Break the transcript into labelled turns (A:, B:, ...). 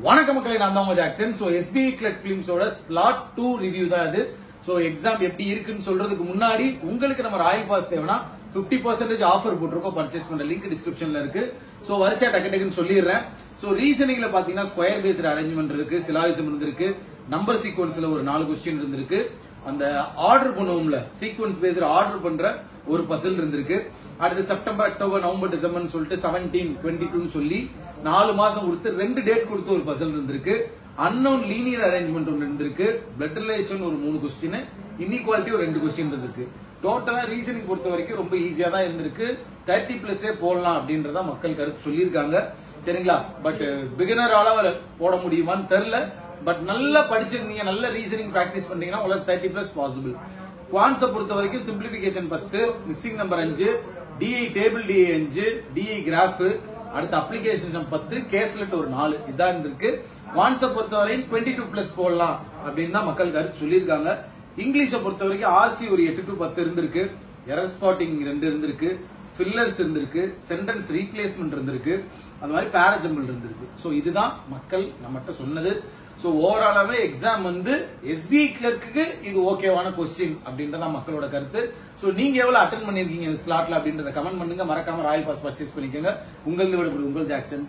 A: வணக்க மக்களே, நான் தான் ஜாக்சன். சோ SBI கிளர்க் பிலிம்ஸோட ஸ்லாட் 2 ரிவ்யூ தான் இது. சோ எக்ஸாம் எப்படி இருக்குன்னு சொல்றதுக்கு முன்னாடி உங்களுக்கு நம்ம ராயல் பாஸ் தேவைனா 50% ஆஃபர் போட்டிருக்கோம். பர்ச்சேஸ் பண்ற லிங்க் டிஸ்கிரிப்ஷன்ல இருக்கு. சோ வரிசையா டக்கு சொல்லிடுறேன். சோ ரீசனிங்ல பாத்தீங்கன்னா ஸ்கொயர் பேஸ்ட் அரேஞ்ச்மெண்ட் இருக்கு, சிலாயிசம் இருந்திருக்கு, நம்பர் சீக்வன்ஸ்ல ஒரு 4 கொஸ்டின் இருந்திருக்கு, அந்த ஆர்டர் பண்ணுவோம்ல சீக்வன்ஸ் பேஸ்ட் ஆர்டர் பண்ற ஒரு பசில் இருந்திருக்கு. அடுத்து செப்டம்பர், அக்டோபர், நவம்பர், டிசம்பர் சொல்லிட்டு 17, 22 சொல்லி 4 மாசம் கொடுத்து 2 டேட் கொடுத்து ஒரு பசில் இருந்திருக்கு. அன்னோன் லீனியர் அரேஞ்ச்மெண்ட் ஒன்று இருந்திருக்கு. பிளட் ரிலேஷன் ஒரு 3 கொஸ்டின், இன்இக்வாலிட்டி ஒரு 2 கொஸ்டின் இருந்திருக்கு. டோட்டலா ரீசனிங் பொறுத்த வரைக்கும் ரொம்ப ஈஸியா தான் இருந்திருக்கு. 30+ போடலாம் அப்படின்றத மக்கள் கருத்து சொல்லியிருக்காங்க. சரிங்களா? பட் பிகினரால போட முடியுமான்னு தெரியல. பட் நல்லா படிச்சிருந்தீங்க, நல்ல ரீசனிங் பிராக்டிஸ் பண்ணீங்கன்னா உங்களுக்கு 30+ பாசிபிள். குவான்ஸை பொறுத்த வரைக்கும் simplification 10, missing number 5, DI table DI 5, DI graph, அடுத்த அப்ளிகேஷன் 10, கேஸ்லெட் ஒரு 4 இதான் இருக்கு. குவான்ஸை பொறுத்தவரையும் 22+ போடலாம் அப்படின்னு தான் மக்கள் கருத்து சொல்லியிருக்காங்க. இங்கிலீஷை பொறுத்த வரைக்கும் ஆர்சி ஒரு 8 to 10 இருந்திருக்கு, எரர் ஸ்பாட்டிங் 2 இருந்திருக்கு, ஃபில்லர்ஸ் இருந்திருக்கு, சென்டென்ஸ் ரீப்ளேஸ்மெண்ட் இருந்திருக்கு, அந்த மாதிரி பேராஜம்பிள் இருந்திருக்கு. சோ இதுதான் மக்கள் நம்மகிட்ட சொன்னது. சோ ஓவராலாவே எக்ஸாம் வந்து SBI கிளர்க்கு இது ஓகேவான கொஸ்டின் அப்படின்றத மக்களோட கருத்து. சோ நீங்க எவ்வளவு அட்டென்ட் பண்ணிருக்கீங்க இந்த ஸ்லாட்ல அப்படின்றத கமெண்ட் பண்ணுங்க. மறக்காம ராயல் பாஸ் பர்ச்சேஸ் பண்ணிக்கோங்க. உங்களுக்கு விடப்படுது உங்கள் ஜாக்சன்.